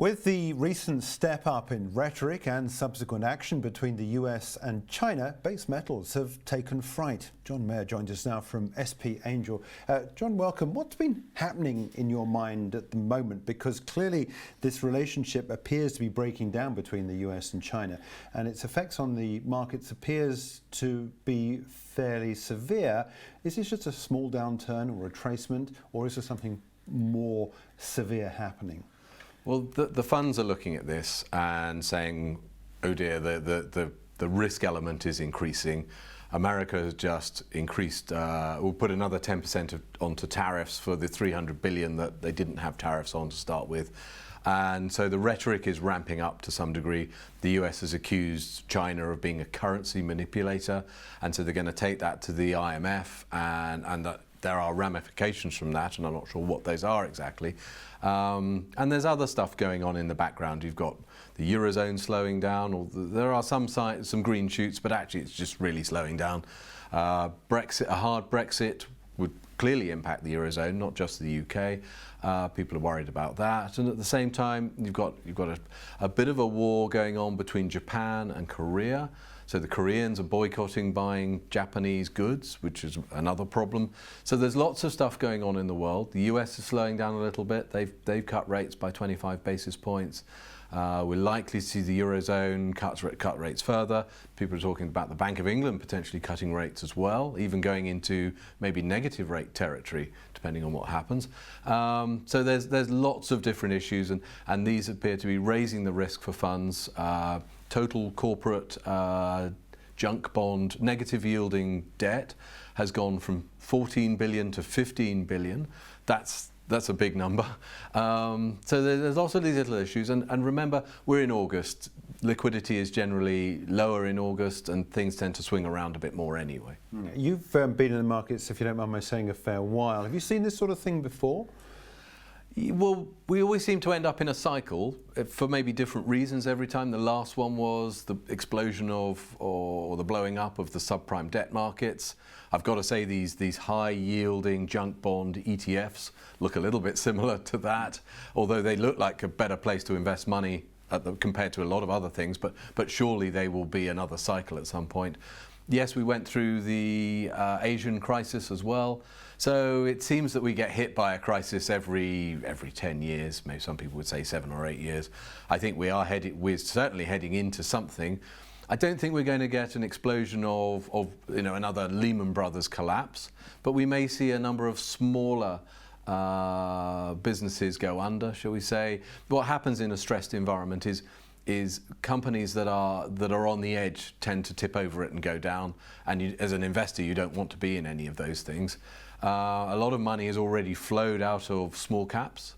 With the recent step up in rhetoric and subsequent action between the US and China, base metals have taken fright. John Meyer joins us now from SP Angel. John, welcome. What's been happening in your mind at the moment? Because clearly this relationship appears to be breaking down between the US and China, and its effects on the markets appears to be fairly severe. Is this just a small downturn or retracement, or is there something more severe happening? Well, the funds are looking at this and saying, oh dear, the risk element is increasing. America has just increased, will put another 10% onto tariffs for the 300 billion that they didn't have tariffs on to start with. And so the rhetoric is ramping up to some degree. The US has accused China of being a currency manipulator, and so they're going to take that to the IMF, and that there are ramifications from that, and I'm not sure what those are exactly. And there's other stuff going on in the background. You've got the Eurozone slowing down, or there are some green shoots, but actually it's just really slowing down. Brexit, a hard Brexit would clearly impact the Eurozone, not just the UK. People are worried about that. And at the same time, you've got a bit of a war going on between Japan and Korea. So the Koreans are boycotting buying Japanese goods, which is another problem. So there's lots of stuff going on in the world. The US is slowing down a little bit. They've cut rates by 25 basis points. We're likely to see the Eurozone cut rates further. People are talking about the Bank of England potentially cutting rates as well, even going into maybe negative rate territory, depending on what happens. So there's lots of different issues, and these appear to be raising the risk for funds. Total corporate junk bond negative yielding debt has gone from 14 billion to 15 billion. That's a big number. So there's lots of these little issues. And remember, we're in August. Liquidity is generally lower in August, and things tend to swing around a bit more anyway. You've been in the markets, if you don't mind my saying, a fair while. Have you seen this sort of thing before? Well, we always seem to end up in a cycle for maybe different reasons every time. The last one was the explosion or the blowing up of the subprime debt markets. I've got to say these high-yielding junk bond ETFs look a little bit similar to that, although they look like a better place to invest money compared to a lot of other things, but surely they will be another cycle at some point. Yes, we went through the Asian crisis as well. So it seems that we get hit by a crisis every 10 years, maybe some people would say 7 or 8 years. I think we're certainly heading into something. I don't think we're going to get an explosion of another Lehman Brothers collapse, but we may see a number of smaller businesses go under, shall we say. What happens in a stressed environment is companies that are on the edge tend to tip over it and go down, and as an investor you don't want to be in any of those things. A lot of money has already flowed out of small caps.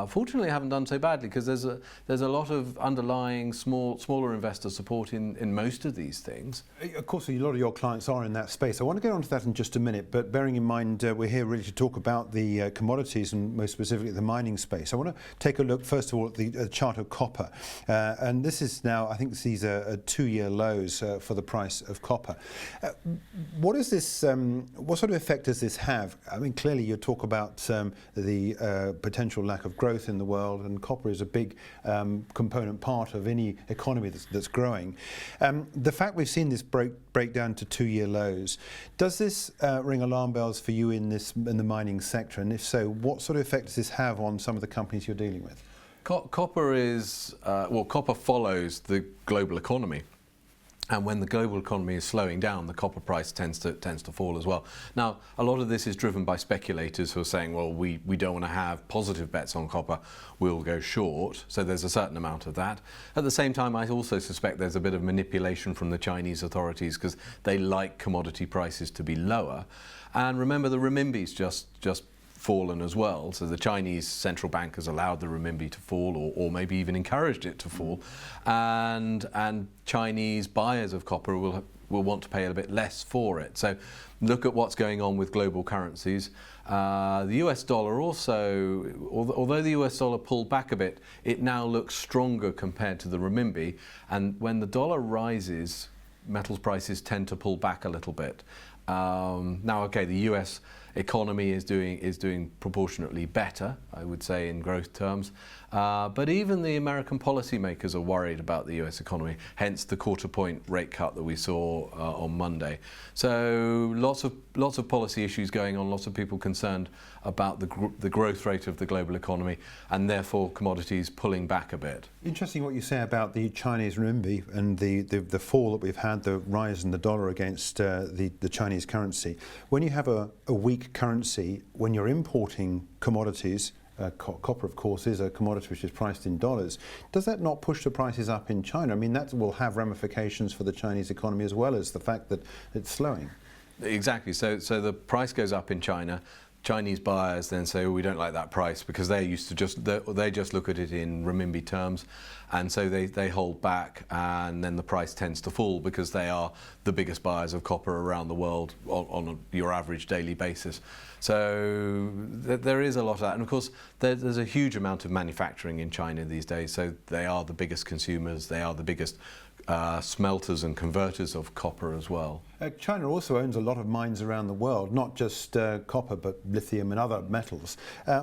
Fortunately, haven't done so badly because there's a lot of underlying smaller investor support in most of these things. Of course, a lot of your clients are in that space. I want to get onto that in just a minute, but bearing in mind we're here really to talk about the commodities and most specifically the mining space. I want to take a look first of all at the chart of copper, and this is now, I think these are 2-year lows for the price of copper. What is this? What sort of effect does this have? I mean, clearly you talk about the potential lack of growth in the world, and copper is a big component part of any economy that's growing. The fact we've seen this break down to 2-year lows, does this ring alarm bells for you in the mining sector? And if so, what sort of effect does this have on some of the companies you're dealing with? Copper follows the global economy. And when the global economy is slowing down, the copper price tends to fall as well. Now, a lot of this is driven by speculators who are saying, well, we don't want to have positive bets on copper, we'll go short. So there's a certain amount of that. At the same time, I also suspect there's a bit of manipulation from the Chinese authorities because they like commodity prices to be lower. And remember, the renminbi's just fallen as well. So the Chinese central bank has allowed the renminbi to fall, or maybe even encouraged it to fall, and Chinese buyers of copper will want to pay a bit less for it. So look at what's going on with global currencies. The US dollar also, although the US dollar pulled back a bit, it now looks stronger compared to the renminbi, and when the dollar rises, metals prices tend to pull back a little bit. Now, okay, the US economy is doing proportionately better, I would say, in growth terms. But even the American policymakers are worried about the US economy, hence the quarter-point rate cut that we saw on Monday. So lots of policy issues going on, lots of people concerned about the growth rate of the global economy, and therefore commodities pulling back a bit. Interesting what you say about the Chinese renminbi and the fall that we've had, the rise in the dollar against the Chinese currency. When you have a weak currency, when you're importing commodities, copper, of course, is a commodity which is priced in dollars. Does that not push the prices up in China? I mean, that will have ramifications for the Chinese economy as well as the fact that it's slowing. Exactly. So the price goes up in China. Chinese buyers then say, oh, we don't like that price, because they're used to they just look at it in renminbi terms, and so they hold back, and then the price tends to fall because they are the biggest buyers of copper around the world on your average daily basis. So there is a lot of that, and of course there's a huge amount of manufacturing in China these days, so they are the biggest consumers, they are the biggest smelters and converters of copper as well. China also owns a lot of mines around the world, not just copper but lithium and other metals.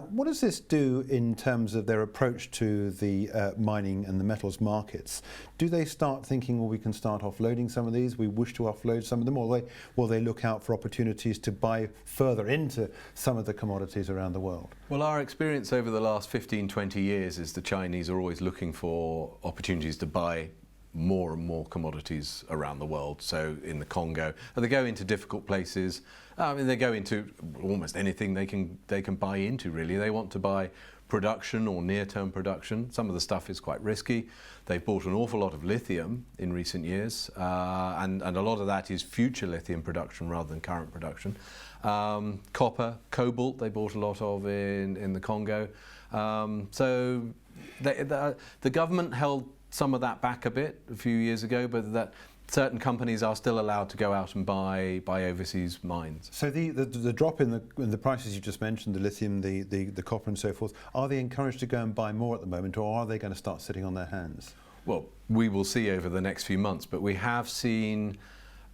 What does this do in terms of their approach to the mining and the metals markets? Do they start thinking, well, we can start offloading some of these, we wish to offload some of them, or will they look out for opportunities to buy further into some of the commodities around the world? Well, our experience over the last 15, 20 years is the Chinese are always looking for opportunities to buy more and more commodities around the world. So in the Congo, and they go into difficult places. I mean, they go into almost anything they can buy into, really. They want to buy production or near-term production. Some of the stuff is quite risky. They've bought an awful lot of lithium in recent years, and a lot of that is future lithium production rather than current production. Copper, cobalt, they bought a lot of in the Congo. So the government held some of that back a bit a few years ago, but that certain companies are still allowed to go out and buy overseas mines. So the drop in the prices you just mentioned, the lithium, the copper and so forth, are they encouraged to go and buy more at the moment, or are they going to start sitting on their hands? Well, we will see over the next few months, but we have seen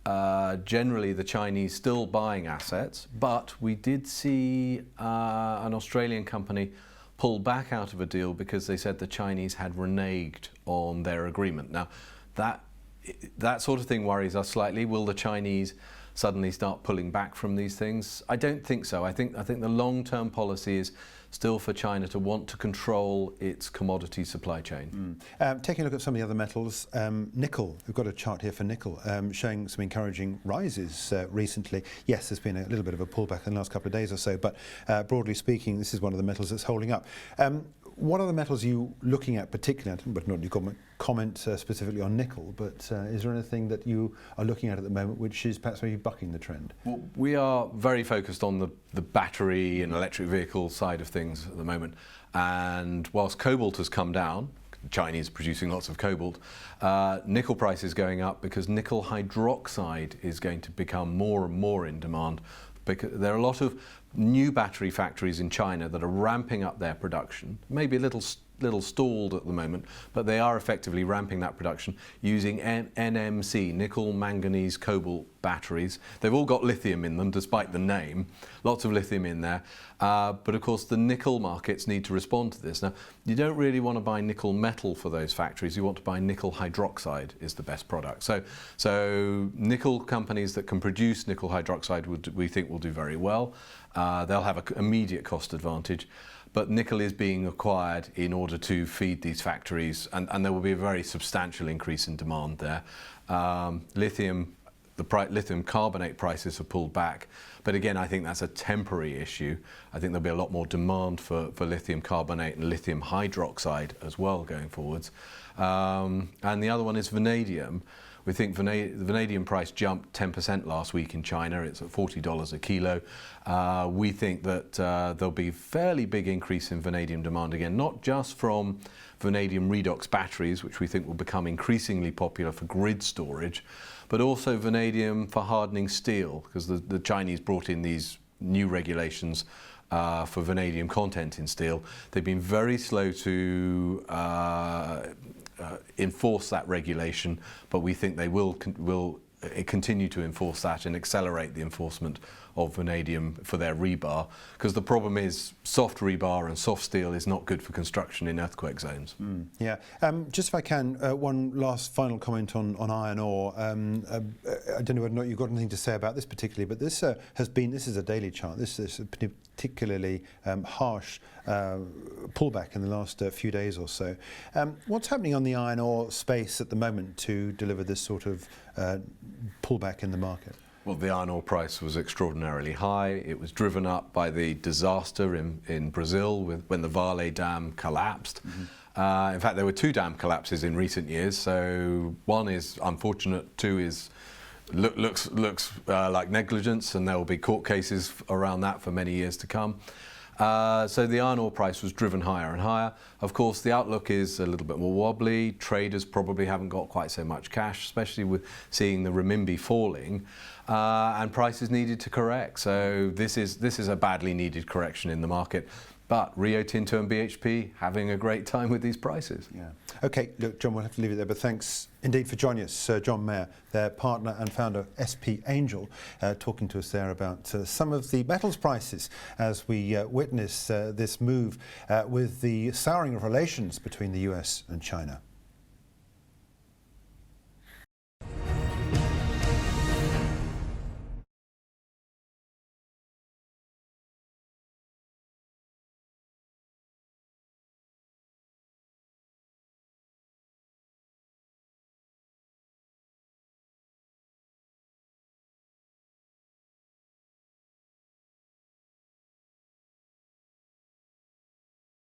generally the Chinese still buying assets, but we did see an Australian company pull back out of a deal because they said the Chinese had reneged on their agreement. Now, that sort of thing worries us slightly. Will the Chinese suddenly start pulling back from these things? I don't think so. I think the long-term policy is still for China to want to control its commodity supply chain. Taking a look at some of the other metals, nickel, we've got a chart here for nickel showing some encouraging rises recently. Yes, there's been a little bit of a pullback in the last couple of days or so, but broadly speaking, this is one of the metals that's holding up. What other metals are you looking at particularly? But not you comment specifically on nickel, but is there anything that you are looking at the moment which is perhaps maybe bucking the trend? Well, we are very focused on the battery and electric vehicle side of things at the moment, and whilst cobalt has come down, the Chinese are producing lots of cobalt, nickel price is going up because nickel hydroxide is going to become more and more in demand, because there are a lot of new battery factories in China that are ramping up their production, maybe a little stalled at the moment, but they are effectively ramping that production using NMC, nickel, manganese, cobalt batteries. They've all got lithium in them, despite the name, lots of lithium in there. But of course, the nickel markets need to respond to this. Now, you don't really want to buy nickel metal for those factories. You want to buy nickel hydroxide is the best product. So nickel companies that can produce nickel hydroxide, we think, will do very well. They'll have an immediate cost advantage. But nickel is being acquired in order to feed these factories, and there will be a very substantial increase in demand there. Lithium carbonate prices have pulled back, but again, I think that's a temporary issue. I think there'll be a lot more demand for lithium carbonate and lithium hydroxide as well going forwards. And the other one is vanadium. We think the vanadium price jumped 10% last week in China. It's at $40 a kilo. We think that there'll be a fairly big increase in vanadium demand again, not just from vanadium redox batteries, which we think will become increasingly popular for grid storage, but also vanadium for hardening steel, because the Chinese brought in these new regulations for vanadium content in steel. They've been very slow to enforce that regulation, but we think they will continue to enforce that and accelerate the enforcement of vanadium for their rebar, because the problem is soft rebar and soft steel is not good for construction in earthquake zones. Yeah. Just if I can, one last final comment on iron ore. I don't know whether or not you've got anything to say about this particularly, but this is a daily chart. This is a particularly harsh pullback in the last few days or so. What's happening on the iron ore space at the moment to deliver this sort of pullback in the market? Well, the iron ore price was extraordinarily high. It was driven up by the disaster in Brazil when the Vale Dam collapsed. In fact, there were 2 dam collapses in recent years. So one is unfortunate, 2 is looks like negligence, and there will be court cases around that for many years to come. So the iron ore price was driven higher and higher. Of course, the outlook is a little bit more wobbly. Traders probably haven't got quite so much cash, especially with seeing the renminbi falling, and prices needed to correct. So this is a badly needed correction in the market. But Rio Tinto and BHP having a great time with these prices. Yeah. Okay, look, John, we'll have to leave it there, but thanks indeed for joining us. Sir John Meyer, their partner and founder of SP Angel, talking to us there about some of the metals prices as we witness this move with the souring of relations between the US and China.